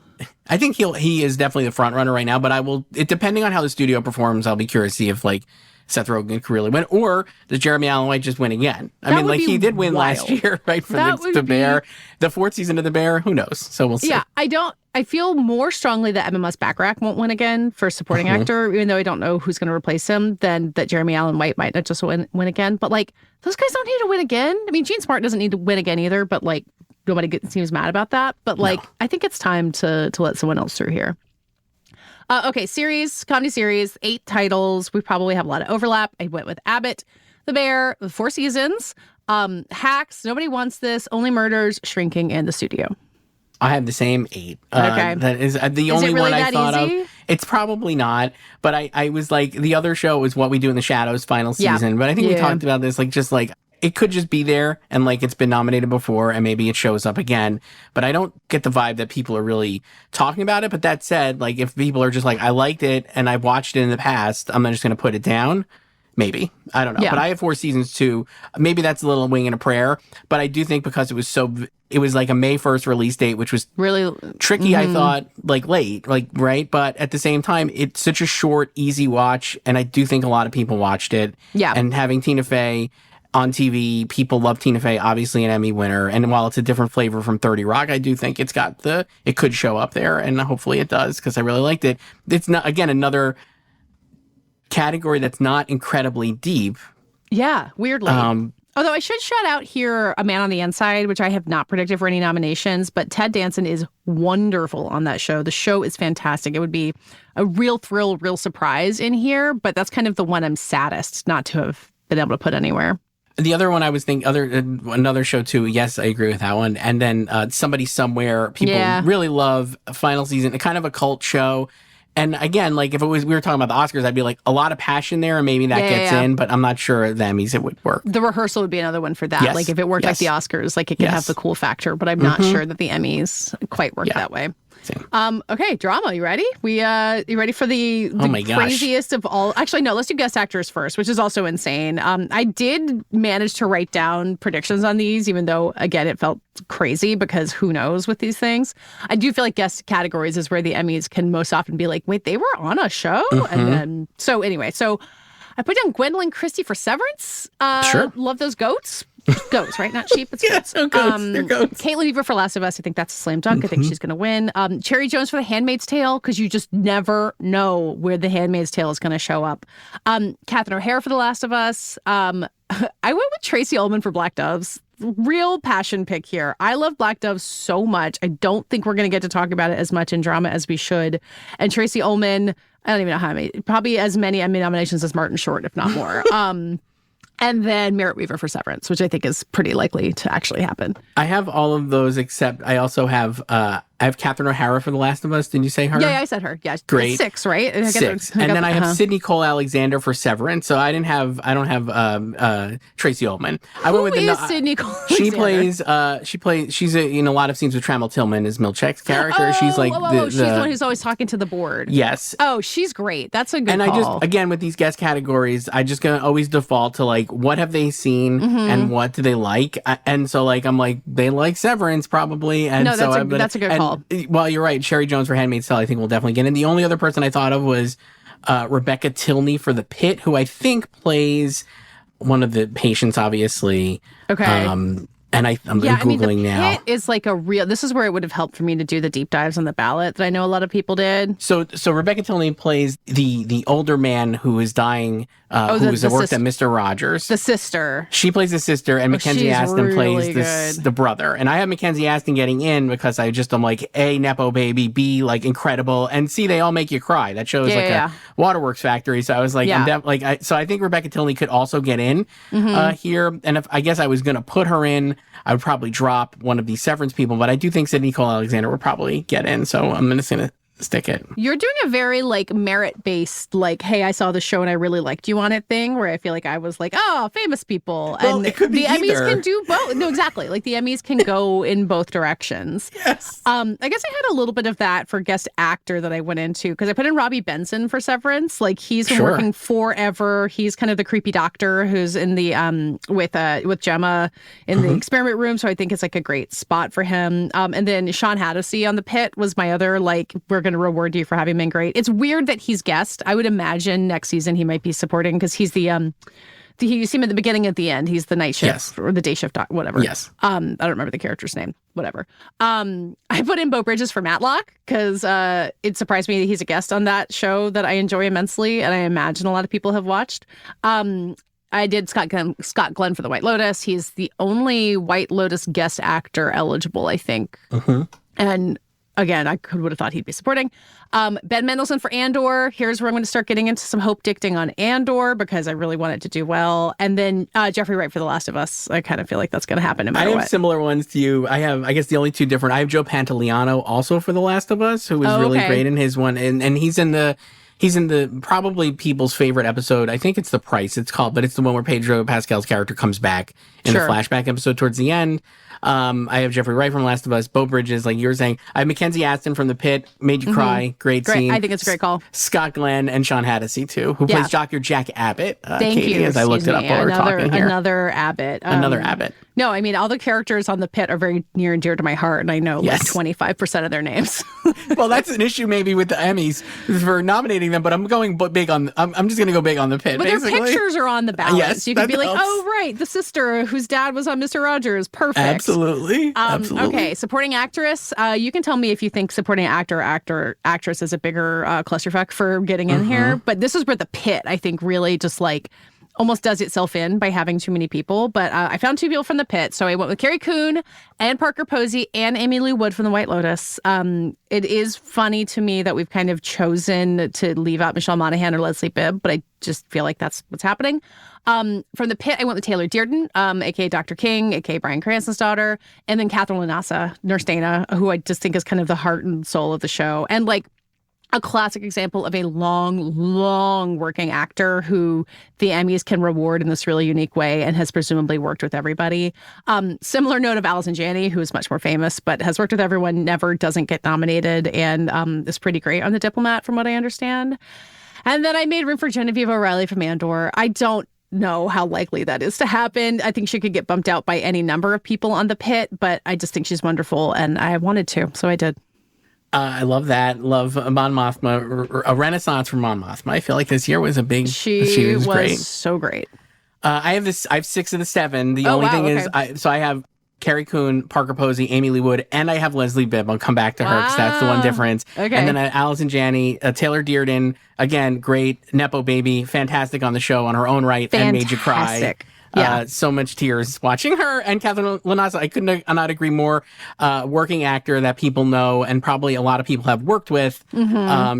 I think he is definitely the front runner right now, but depending on how the studio performs, I'll be curious to see if like Seth Rogen could really win, or does Jeremy Allen White just win again? I mean, like he did win last year, right? For the Bear, the fourth season of The Bear. Who knows? So we'll see. Yeah, I feel more strongly that Emma Backrack won't win again for supporting actor, even though I don't know who's going to replace him, than that Jeremy Allen White might not just win again. But like, those guys don't need to win again. I mean, Gene Smart doesn't need to win again either, but like, nobody seems mad about that. But like, no. I think it's time to let someone else through here. Okay, comedy series, 8 titles. We probably have a lot of overlap. I went with Abbott, The Bear, the 4 seasons, Hacks, Nobody Wants This, Only Murders, Shrinking, and The Studio. I have the same 8. Okay. That is the only really one I thought easy? of. It's probably not, but I was like, the other show was What We Do in the Shadows final season. But I think we talked about this, like, just like, it could just be there and like it's been nominated before and maybe it shows up again. But I don't get the vibe that people are really talking about it. But that said, like if people are just like, I liked it and I've watched it in the past, I'm just going to put it down. Maybe. I don't know. Yeah. But I have 4 seasons too. Maybe that's a little wing and a prayer. But I do think because it was like a May 1st release date, which was really tricky, I thought, like late, like, right? But at the same time, it's such a short, easy watch. And I do think a lot of people watched it. Yeah. And having Tina Fey on TV, people love Tina Fey, obviously an Emmy winner. And while it's a different flavor from 30 Rock, I do think it could show up there. And hopefully it does because I really liked it. It's not, again, another category that's not incredibly deep. Yeah, weirdly. Although I should shout out here A Man on the Inside, which I have not predicted for any nominations, but Ted Danson is wonderful on that show. The show is fantastic. It would be a real thrill, real surprise in here, but that's kind of the one I'm saddest not to have been able to put anywhere. The other one I was thinking, another show too. Yes, I agree with that one. And then Somebody Somewhere, people really love. Final season, kind of a cult show. And again, like if we were talking about the Oscars, I'd be like a lot of passion there, and maybe that gets in. But I'm not sure the Emmys it would work. The Rehearsal would be another one for that. Yes. Like if it worked like the Oscars, like it could have the cool factor. But I'm not sure that the Emmys quite work that way. Okay, drama. You ready? You ready for the craziest of all? Actually, no, let's do guest actors first, which is also insane. I did manage to write down predictions on these, even though, again, it felt crazy because who knows with these things. I do feel like guest categories is where the Emmys can most often be like, wait, they were on a show? And then, so I put down Gwendolyn Christie for Severance. Sure. Love those goats. Goats, right? Not sheep. It's goats. So goats. They're goats. Kate Lever for Last of Us. I think that's a slam dunk. I think she's going to win. Cherry Jones for The Handmaid's Tale, because you just never know where The Handmaid's Tale is going to show up. Catherine O'Hara for The Last of Us. I went with Tracy Ullman for Black Doves. Real passion pick here. I love Black Doves so much. I don't think we're going to get to talk about it as much in drama as we should. And Tracy Ullman, I don't even know how many, probably as many Emmy nominations as Martin Short, if not more. And then Merritt Weaver for Severance, which I think is pretty likely to actually happen. I have all of those, except I also have Catherine O'Hara for The Last of Us. Did you say her? Yeah, I said her. Yeah, great. 6, right? 6, and then I have Sidney Cole Alexander for Severance. So I don't have Tracy Ullman. I went with Sidney Cole? She's in a lot of scenes with Trammell Tillman as Milchek's character. She's like she's the one who's always talking to the board. Yes. Oh, she's great. That's a good call. And I just, again, with these guest categories, I just gonna always default to like, what have they seen and what do they like? And so like, I'm like, they like Severance probably. And that's a good call. Well, you're right. Cherry Jones for Handmaid's Tale, I think we'll definitely get in. The only other person I thought of was Rebecca Tilney for The Pit, who I think plays one of the patients, obviously. Okay. And I'm Googling now. The Pit is like this is where it would have helped for me to do the deep dives on the ballot that I know a lot of people did. So Rebecca Tilney plays the older man who is dying, who's worked at Mr. Rogers. The sister. She plays the sister, and Mackenzie Astin plays the brother. And I have Mackenzie Astin getting in because I'm like, A, Nepo baby, B, like incredible, and C, they all make you cry. That show is a Waterworks factory. So I was like, so I think Rebecca Tilney could also get in here. And if I guess I was going to put her in, I would probably drop one of these Severance people, but I do think Sidney Cole Alexander would probably get in. So I'm just going to stick it. You're doing a very like merit-based, like, hey, I saw the show and I really liked you on it thing, where I feel like I was like, oh, famous people. Well, and it could be the Emmys either. can do both. No, exactly. Like the Emmys can go in both directions. Yes. I guess I had a little bit of that for guest actor that I went into because I put in Robbie Benson for Severance. Like he's been working forever. He's kind of the creepy doctor who's in the with Gemma in the experiment room. So I think it's like a great spot for him. And then Sean Hattasey on The Pit was my other, like, we're going to reward you for having been great. It's weird that he's guest. I would imagine next season he might be supporting because he's you see him at the beginning and at the end. He's the night shift or the day shift, whatever. Yes. I don't remember the character's name. Whatever. I put in Beau Bridges for Matlock because it surprised me that he's a guest on that show that I enjoy immensely, and I imagine a lot of people have watched. I did Scott Glenn for The White Lotus. He's the only White Lotus guest actor eligible, I think. And again, I would have thought he'd be supporting. Ben Mendelsohn for Andor. Here's where I'm going to start getting into some hope dicting on Andor because I really want it to do well. And then Jeffrey Wright for The Last of Us. I kind of feel like that's going to happen no matter what. I have similar ones to you. I have, I guess, the only two different. I have Joe Pantoliano also for The Last of Us, who was really great in his one. And he's in the probably people's favorite episode. I think it's The Price it's called, but it's the one where Pedro Pascal's character comes back in the flashback episode towards the end. I have Jeffrey Wright from Last of Us, Beau Bridges, like you were saying. I have Mackenzie Astin from The Pit, made you cry, great scene. I think it's a great call. Scott Glenn and Sean Hattasey too, who plays Dr. Jack Abbott. Thank Katie, you. as I looked it up while we were talking here. Another Abbott. Another Abbott. No, I mean, all the characters on The Pit are very near and dear to my heart, and I know like 25% of their names. Well, that's an issue maybe with the Emmys for nominating them, but I'm going big on. I'm just going to go big on The Pit. But basically. Their pictures are on the ballot. Yes, you could be helps. like, oh, right, the sister whose dad was on Mr. Rogers. Perfect. Absolutely. Absolutely. Okay, supporting actress. You can tell me if you think supporting actress is a bigger clusterfuck for getting in here. But this is where The Pit, I think, really just like almost does itself in by having too many people. But I found two people from The Pit. So I went with Carrie Coon and Parker Posey and Amy Lou Wood from The White Lotus. It is funny to me that we've kind of chosen to leave out Michelle Monaghan or Leslie Bibb, but I just feel like that's what's happening. From The Pit, I went with Taylor Dearden, a.k.a. Dr. King, a.k.a. Bryan Cranston's daughter, and then Catherine Lanasa, Nurse Dana, who I just think is kind of the heart and soul of the show. And like a classic example of a long working actor who the Emmys can reward in this really unique way and has presumably worked with everybody. Similar note of Allison Janney, who is much more famous, but has worked with everyone, never doesn't get nominated, and is pretty great on The Diplomat, from what I understand. And then I made room for Genevieve O'Reilly from Andor. I don't know how likely that is to happen. I think she could get bumped out by any number of people on The Pit, but I just think she's wonderful, and I wanted to, so I did. I love that. Love Mon Mothma, a renaissance for Mon Mothma. I feel like this year was a big. She was great. So great. I have 6 of the 7. The only thing is, I have Carrie Coon, Parker Posey, Amy Lee Wood, and I have Leslie Bibb. I'll come back to her because that's the one difference. Okay. And then Allison Janney, Taylor Dearden, again, great Nepo baby, fantastic on the show on her own right, and made you cry. Yeah. So much tears watching her. And Catherine Lanasa, I couldn't not agree more. Working actor that people know and probably a lot of people have worked with,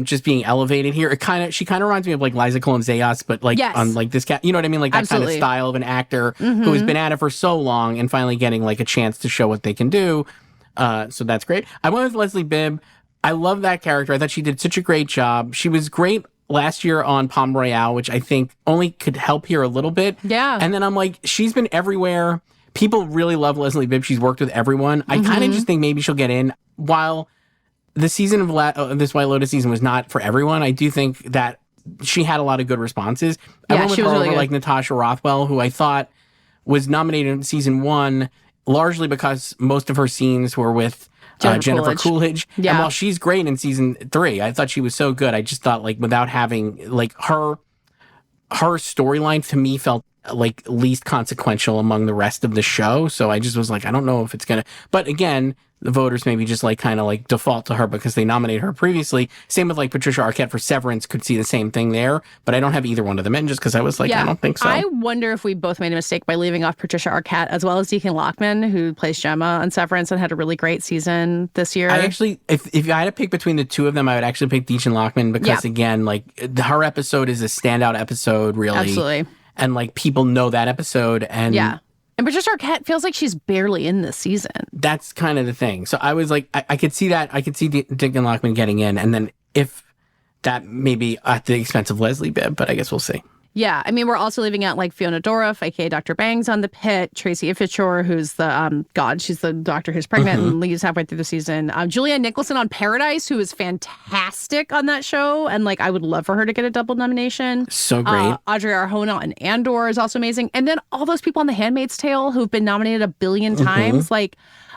just being elevated here. She kind of reminds me of like Liza Colon-Zayas, but like on like this cat, you know what I mean? Like that kind of style of an actor who has been at it for so long and finally getting like a chance to show what they can do. So that's great. I went with Leslie Bibb. I love that character. I thought she did such a great job. She was great last year on Palm Royale, which I think only could help here a little bit. Yeah. And then I'm like, she's been everywhere. People really love Leslie Bibb. She's worked with everyone. I kind of just think maybe she'll get in. While the season of this White Lotus season was not for everyone, I do think that she had a lot of good responses. I went with her over like Natasha Rothwell, who I thought was nominated in season 1 largely because most of her scenes were with Jennifer Coolidge. Yeah. And while she's great in season 3, I thought she was so good. I just thought like without having like her storyline to me felt like least consequential among the rest of the show. So I just was like, I don't know if it's going to, but again, the voters maybe just like kind of like default to her because they nominated her previously. Same with like Patricia Arquette for Severance, could see the same thing there, but I don't have either one of them in just because I was like, I don't think so. I wonder if we both made a mistake by leaving off Patricia Arquette as well as Deacon Lockman, who plays Gemma on Severance and had a really great season this year. I actually, if I had to pick between the two of them, I would actually pick Deacon Lockman because again, like her episode is a standout episode, really. Absolutely. And like people know that episode and And Patricia Arquette feels like she's barely in this season. That's kind of the thing. So I was like, I could see that. I could see Deacon Lockman getting in. And then if that maybe at the expense of Leslie Bibb, but I guess we'll see. Yeah, I mean, we're also leaving out like Fiona Dourif, aka Dr. Bangs on the pit, Tracy Iffichor, who's the she's the doctor who's pregnant and leaves halfway through the season. Julianne Nicholson on Paradise, who is fantastic on that show, and like I would love for her to get a double nomination. So great. Audrey Arjona on Andor is also amazing, and then all those people on The Handmaid's Tale who've been nominated a billion times. Like,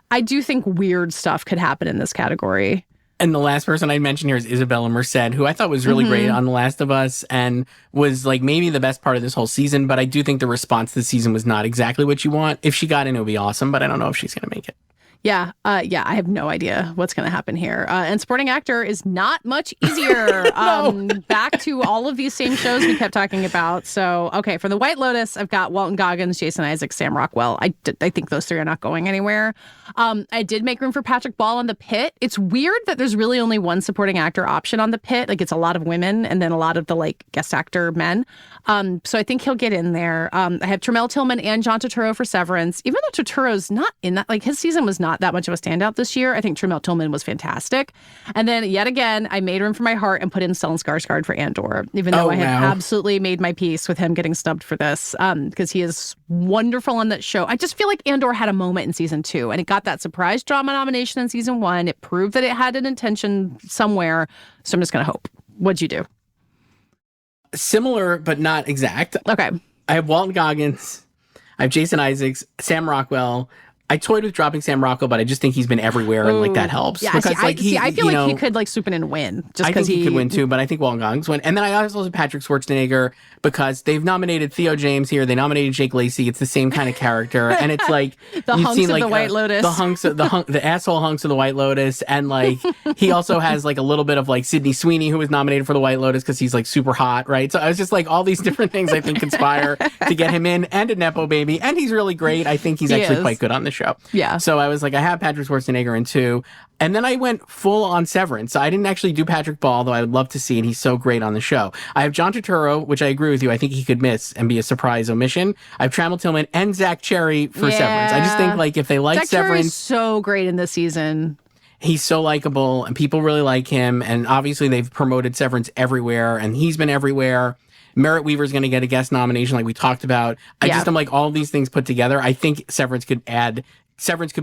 I do think weird stuff could happen in this category. And the last person I'd mention here is Isabella Merced, who I thought was really great on The Last of Us and was like maybe the best part of this whole season. But I do think the response this season was not exactly what you want. If she got in, it would be awesome, but I don't know if she's going to make it. Yeah, I have no idea what's going to happen here. And supporting actor is not much easier. Back to all of these same shows we kept talking about. So, okay, for The White Lotus, I've got Walton Goggins, Jason Isaacs, Sam Rockwell. I think those three are not going anywhere. I did make room for Patrick Ball on The Pit. It's weird that there's really only one supporting actor option on The Pit. Like, it's a lot of women and then a lot of the, like, guest actor men. So I think he'll get in there. I have Tremel Tillman and John Turturro for Severance. Even though Turturro's not in that, like, his season was not that much of a standout this year. I think Tremel Tillman was fantastic. And then yet again, I made room for my heart and put in Stellan Skarsgård for Andor, even though I had absolutely made my peace with him getting snubbed for this, because he is wonderful on that show. I just feel like Andor had a moment in season 2, and it got that surprise drama nomination in season 1. It proved that it had an intention somewhere. So I'm just going to hope. What'd you do? Similar, but not exact. Okay. I have Walton Goggins. I have Jason Isaacs, Sam Rockwell. I toyed with dropping Sam Rockwell, but I just think he's been everywhere, and like that helps. Yeah, because, I feel like he could like swoop in and win. Just I think he could win too, but I think Walton Goggins win. And then I also have Patrick Schwarzenegger because they've nominated Theo James here. They nominated Jake Lacey. It's the same kind of character, and it's like the you've hunks seen of like the White Lotus, the asshole hunks of the White Lotus, and like he also has like a little bit of like Sydney Sweeney, who was nominated for the White Lotus because he's like super hot, right? So I was just like all these different things I think conspire to get him in, and a nepo baby, and he's really great. I think he's actually quite good on the show. Yeah. So I was like, I have Patrick Schwarzenegger in 2. And then I went full on Severance. So I didn't actually do Patrick Ball, though I would love to see, and he's so great on the show. I have John Turturro, which I agree with you. I think he could miss and be a surprise omission. I have Tremel Tillman and Zach Cherry for Severance. I just think like if they like Zach Severance, Cherry's so great in this season. He's so likable and people really like him. And obviously they've promoted Severance everywhere, and he's been everywhere. Merritt Weaver's going to get a guest nomination like we talked about. I'm like all these things put together. I think Severance could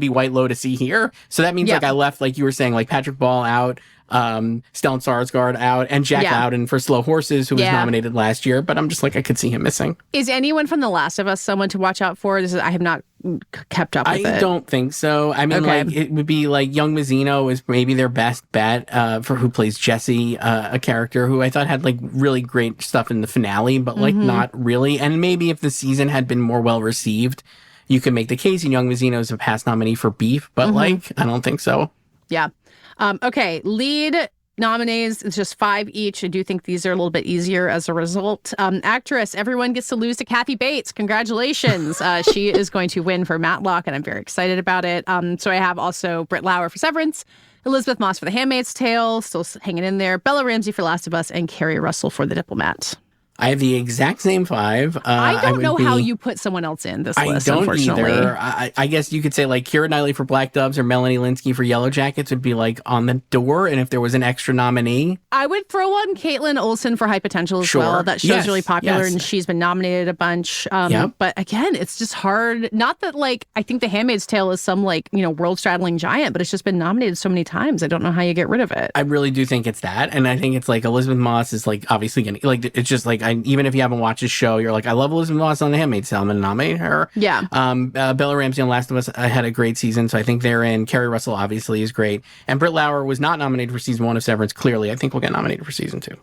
be White Lotus-y here. So that means like I left, like you were saying, like Patrick Ball out, Stellan Skarsgård out, and Jack Lowden for Slow Horses, who was nominated last year. But I'm just like, I could see him missing. Is anyone from The Last of Us someone to watch out for? I have not kept up with it. I don't think so. I mean, like it would be like Young Mazzino is maybe their best bet for who plays Jesse, a character who I thought had like really great stuff in the finale, but like not really. And maybe if the season had been more well received, you could make the case, and Young Mazzino is a past nominee for Beef, but like, I don't think so. Yeah. Okay. Lead nominees, it's just 5 each. I do think these are a little bit easier as a result. Actress, everyone gets to lose to Kathy Bates. Congratulations. She is going to win for Matlock, and I'm very excited about it. So I have also Britt Lauer for Severance, Elizabeth Moss for The Handmaid's Tale, still hanging in there, Bella Ramsey for Last of Us, and Kerry Russell for The Diplomat. I have the exact same 5. I don't know how you put someone else in this list, I don't unfortunately. either. I guess you could say like Keira Knightley for Black Doves or Melanie Linsky for Yellow Jackets would be like on the door. And if there was an extra nominee, I would throw on Caitlin Olsen for High Potential as well. That show's really popular and she's been nominated a bunch. But again, it's just hard. Not that like, I think The Handmaid's Tale is some like, world straddling giant, but it's just been nominated so many times. I don't know how you get rid of it. I really do think it's that. And I think it's like Elizabeth Moss is like obviously getting like, it's just like, even if you haven't watched the show, you're like, I love Elizabeth Moss on The Handmaid's Tale. I'm going to nominate her. Yeah. Bella Ramsey on Last of Us had a great season, so I think they're in. Kerry Russell obviously is great. And Britt Lauer was not nominated for season 1 of Severance. Clearly, I think we'll get nominated for season 2.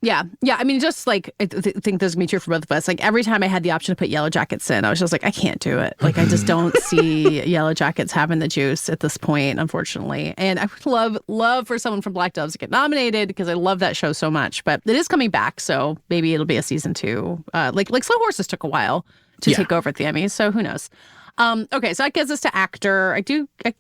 Yeah. Yeah. I mean, just like, I think this is going to be true for both of us. Like every time I had the option to put Yellow Jackets in, I was just like, I can't do it. Like, I just don't see Yellow Jackets having the juice at this point, unfortunately. And I would love for someone from Black Doves to get nominated because I love that show so much. But it is coming back, so maybe it'll be a season 2. Like Slow Horses took a while to take over at the Emmys, so who knows? Okay, so that gets us to actor. I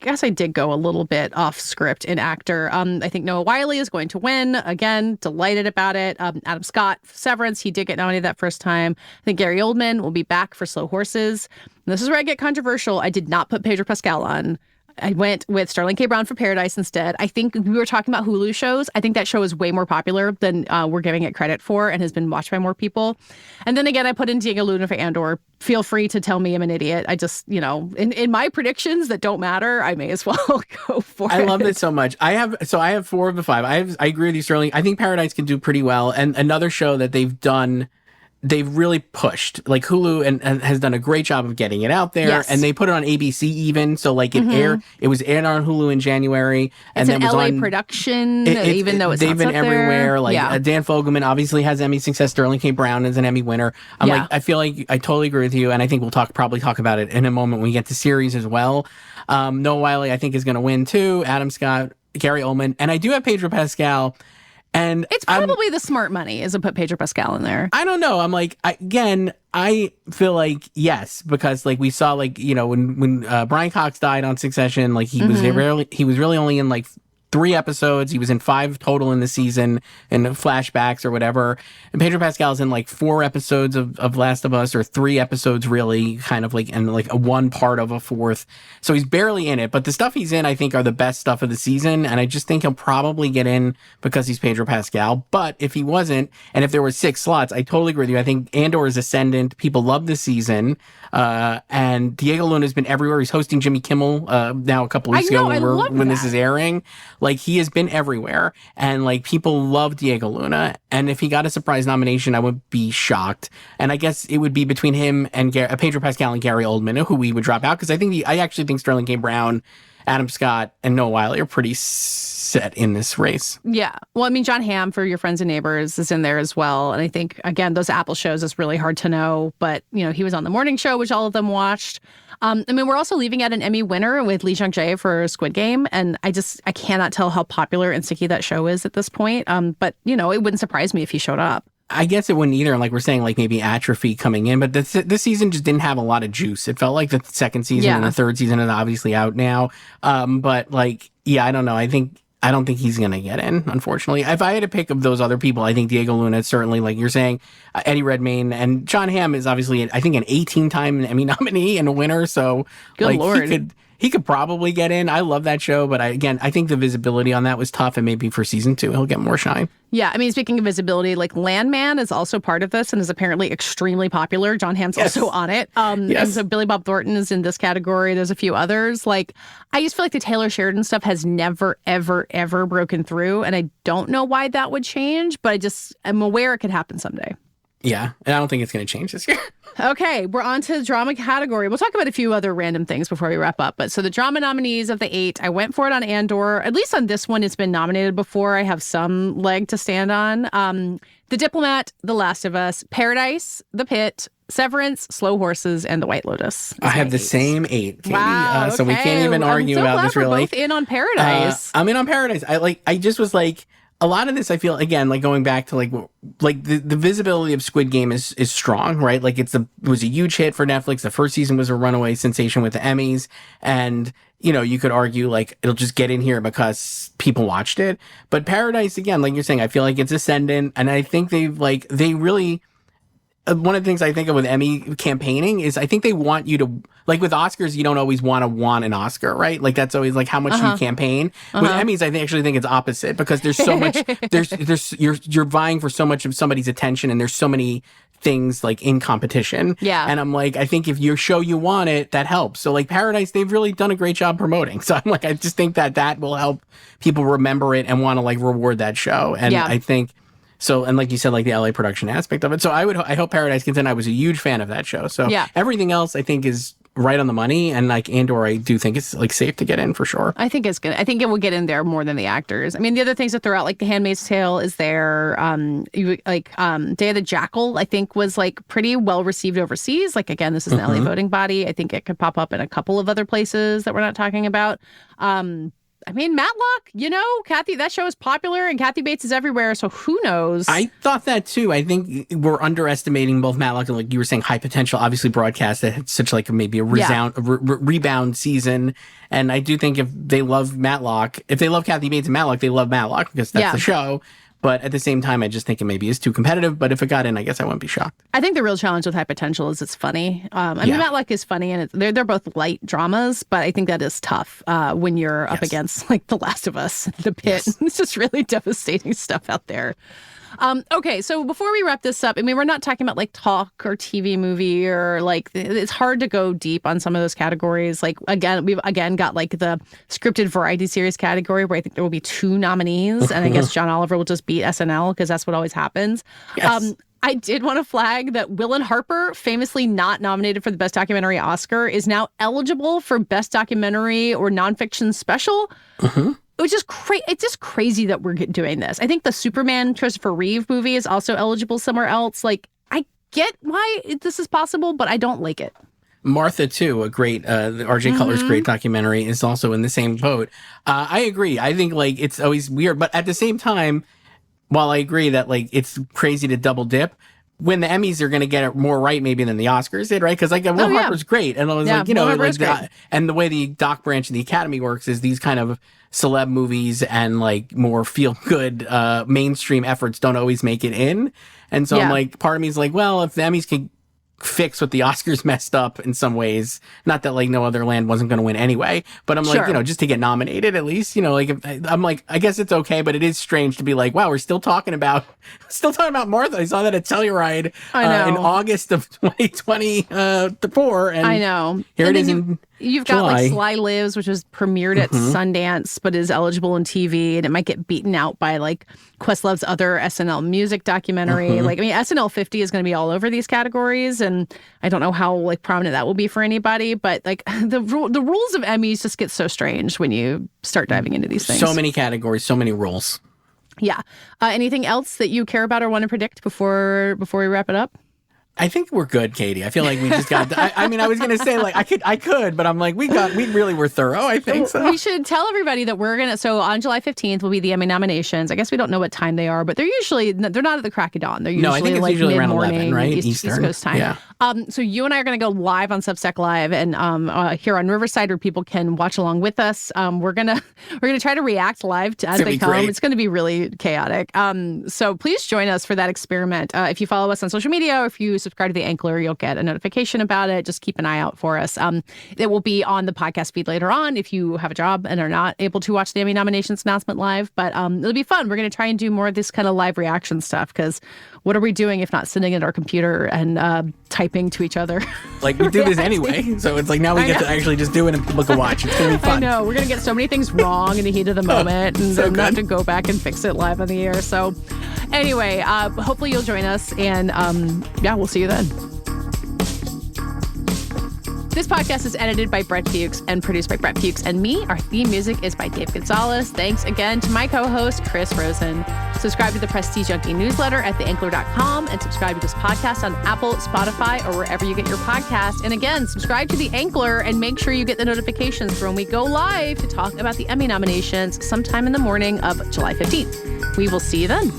guess I did go a little bit off script in actor. I think Noah Wyle is going to win. Again, delighted about it. Adam Scott, Severance, he did get nominated that first time. I think Gary Oldman will be back for Slow Horses. this is where I get controversial. I did not put Pedro Pascal on. I went with Sterling K. Brown for Paradise instead. I think we were talking about Hulu shows. I think that show is way more popular than we're giving it credit for and has been watched by more people. And then again, I put in Diego Luna for Andor. Feel free to tell me I'm an idiot. I just, in my predictions that don't matter, I may as well go for it. I love it so much. I have 4 of the 5. I agree with you, Sterling. I think Paradise can do pretty well. And another show that they've really pushed, like Hulu and has done a great job of getting it out there. Yes. And they put it on ABC even. So like it was aired on Hulu in January. And it's then an LA production, even though it's they've been everywhere. There. Like Dan Fogelman obviously has Emmy success. Sterling K. Brown is an Emmy winner. I feel like I totally agree with you. And I think we'll probably talk about it in a moment when we get to series as well. Noah Wyle, I think, is going to win too. Adam Scott, Gary Oldman. And I do have Pedro Pascal. And it's probably the smart money is to put Pedro Pascal in there. I don't know. I'm like, I feel like yes, because like we saw like, when Brian Cox died on Succession, like he was really only in like 3 episodes. He was in 5 total in the season in flashbacks or whatever. And Pedro Pascal's in like 4 episodes of Last of Us, or 3 episodes really, kind of like, and like a 1 part of a 4th. So he's barely in it, but the stuff he's in, I think, are the best stuff of the season. And I just think he'll probably get in because he's Pedro Pascal. But if he wasn't, and if there were 6 slots, I totally agree with you. I think Andor is ascendant. People love the season. And Diego Luna has been everywhere. He's hosting Jimmy Kimmel now a couple weeks ago when this is airing. Like, he has been everywhere, and like people love Diego Luna. And if he got a surprise nomination, I would be shocked. And I guess it would be between him and Pedro Pascal and Gary Oldman, who we would drop out, because I actually think Sterling K. Brown, Adam Scott, and Noah Wyle are pretty set in this race. Yeah. Well, I mean, John Hamm for Your Friends and Neighbors is in there as well. And I think, again, those Apple shows is really hard to know. But, he was on The Morning Show, which all of them watched. We're also leaving out an Emmy winner with Lee Jung-jae for Squid Game. And I cannot tell how popular and sticky that show is at this point. But, it wouldn't surprise me if he showed up. I guess it wouldn't either. And like we're saying, like maybe Atrophy coming in, but this season just didn't have a lot of juice. It felt like the second season and the third season is obviously out now. But like, I don't know. I don't think he's going to get in, unfortunately. If I had to pick of those other people, I think Diego Luna is certainly, like you're saying, Eddie Redmayne, and John Hamm is obviously, I think, an 18-time Emmy nominee and a winner. So good Lord. He could probably get in. I love that show, but I think the visibility on that was tough, and maybe for season 2, he'll get more shine. Yeah, I mean, speaking of visibility, like Landman is also part of this and is apparently extremely popular. John Hamm's also on it. And so Billy Bob Thornton is in this category. There's a few others. Like, I just feel like the Taylor Sheridan stuff has never, ever, ever broken through, and I don't know why that would change, but I'm aware it could happen someday. Yeah, and I don't think it's going to change this year. Okay, we're on to the drama category. We'll talk about a few other random things before we wrap up. But so the drama nominees of the 8, I went for it on Andor. At least on this one, it's been nominated before. I have some leg to stand on. The Diplomat, The Last of Us, Paradise, The Pit, Severance, Slow Horses, and The White Lotus. I have the same 8, Katie. Wow, okay. So we can't even argue about this, really. We're both in on Paradise. I'm in on Paradise. I just was like, a lot of this, I feel, again, like going back to like the visibility of Squid Game is strong, right? Like it was a huge hit for Netflix. The first season was a runaway sensation with the Emmys. And, you could argue like it'll just get in here because people watched it. But Paradise, again, like you're saying, I feel like it's ascendant. And I think they really... one of the things I think of with Emmy campaigning is I think they want you to, like with Oscars, you don't always want an Oscar, right? Like that's always like how much you campaign. With Emmys, I actually think it's opposite, because there's so much, you're vying for so much of somebody's attention, and there's so many things like in competition. Yeah. And I'm like, I think if you show you want it, that helps. So like Paradise, they've really done a great job promoting. So I'm like, I just think that will help people remember it and want to like reward that show. And I think... So, and like you said, like the LA production aspect of it. So I hope Paradise gets in. I was a huge fan of that show. So everything else I think is right on the money. And like Andor, I do think it's like safe to get in for sure. I think it's good. I think it will get in there more than the actors. I mean, the other things that throw out, like The Handmaid's Tale is there. Day of the Jackal, I think was like pretty well received overseas. Like, again, this is an LA voting body. I think it could pop up in a couple of other places that we're not talking about. I mean, Matlock, Kathy, that show is popular and Kathy Bates is everywhere. So who knows? I thought that too. I think we're underestimating both Matlock and, like you were saying, high potential, obviously broadcast that had such like maybe a rebound season. And I do think if they love Matlock, if they love Kathy Bates and Matlock, they love Matlock because that's the show. But at the same time, I just think it maybe is too competitive. But if it got in, I guess I wouldn't be shocked. I think the real challenge with High Potential is it's funny. I mean, Matlock is funny, and they're both light dramas, but I think that is tough when you're up against like The Last of Us, The Pit. Yes. It's just really devastating stuff out there. Okay, so before we wrap this up, I mean, we're not talking about like talk or TV movie or like it's hard to go deep on some of those categories. Like we've got like the scripted variety series category where I think there will be 2 nominees, and I guess John Oliver will just beat SNL because that's what always happens. Yes. I did want to flag that Will and Harper, famously not nominated for the Best Documentary Oscar, is now eligible for Best Documentary or Nonfiction Special. Which is it's just crazy that we're doing this. I think the Superman Christopher Reeve movie is also eligible somewhere else. Like, I get why this is possible, but I don't like it. Martha, too, a great R.J. Cutler's great documentary, is also in the same boat. I agree. I think like it's always weird, but at the same time, while I agree that like it's crazy to double dip, when the Emmys are going to get it more right maybe than the Oscars did, right? Because like Will Harper's great, and I was like, you know, like and the way the doc branch of the Academy works is these kind of celeb movies and like more feel good mainstream efforts don't always make it in, and so I'm like, part of me is like, well, if the Emmys can fix what the Oscars messed up in some ways, not that like No Other Land wasn't going to win anyway, but I'm like, you know, just to get nominated at least, you know, like I'm like, I guess it's okay, but it is strange to be like, wow, we're still talking about Martha. I saw that at Telluride in August of 2024, and I know here it is in You've July. got like Sly Lives, which was premiered at Sundance, but is eligible in TV, and it might get beaten out by like Questlove's other SNL music documentary. Like, I mean, SNL 50 is going to be all over these categories, and I don't know how like prominent that will be for anybody. But like the rules of Emmys just get so strange when you start diving into these things. So many categories, so many rules. Yeah. Anything else that you care about or want to predict before we wrap it up? I think we're good, Katey. I feel like we just got. I mean, I was gonna say like I could, but I'm like we really were thorough. I think so. We should tell everybody that we're gonna. So on July 15th will be the Emmy nominations. I guess we don't know what time they are, but they're not at the crack of dawn. They're usually I think it's like usually around mid-morning, 11, right? East Coast time. Yeah. So you and I are gonna go live on Substack Live and here on Riverside, where people can watch along with us. We're gonna try to react live as they come. Great. It's gonna be really chaotic. So please join us for that experiment. If you follow us on social media or if you subscribe to the Ankler, you'll get a notification about it. Just keep an eye out for us. It will be on the podcast feed later on if you have a job and are not able to watch the Emmy nominations announcement live. But it'll be fun. We're going to try and do more of this kind of live reaction stuff because what are we doing if not sitting at our computer and typing to each other? Like we do this anyway. So it's like now we get to actually just do it and people can watch. It's going to be fun. I know. We're going to get so many things wrong in the heat of the moment and then have to go back and fix it live on the air. So anyway, hopefully you'll join us and we'll see you then. This podcast is edited by Brett Fuchs and produced by Brett Fuchs and me. Our theme music is by Dave Gonzalez. Thanks again to my co-host, Chris Rosen. Subscribe to the Prestige Junkie newsletter at theankler.com and subscribe to this podcast on Apple, Spotify, or wherever you get your podcast. And again, subscribe to The Ankler and make sure you get the notifications for when we go live to talk about the Emmy nominations sometime in the morning of July 15th. We will see you then.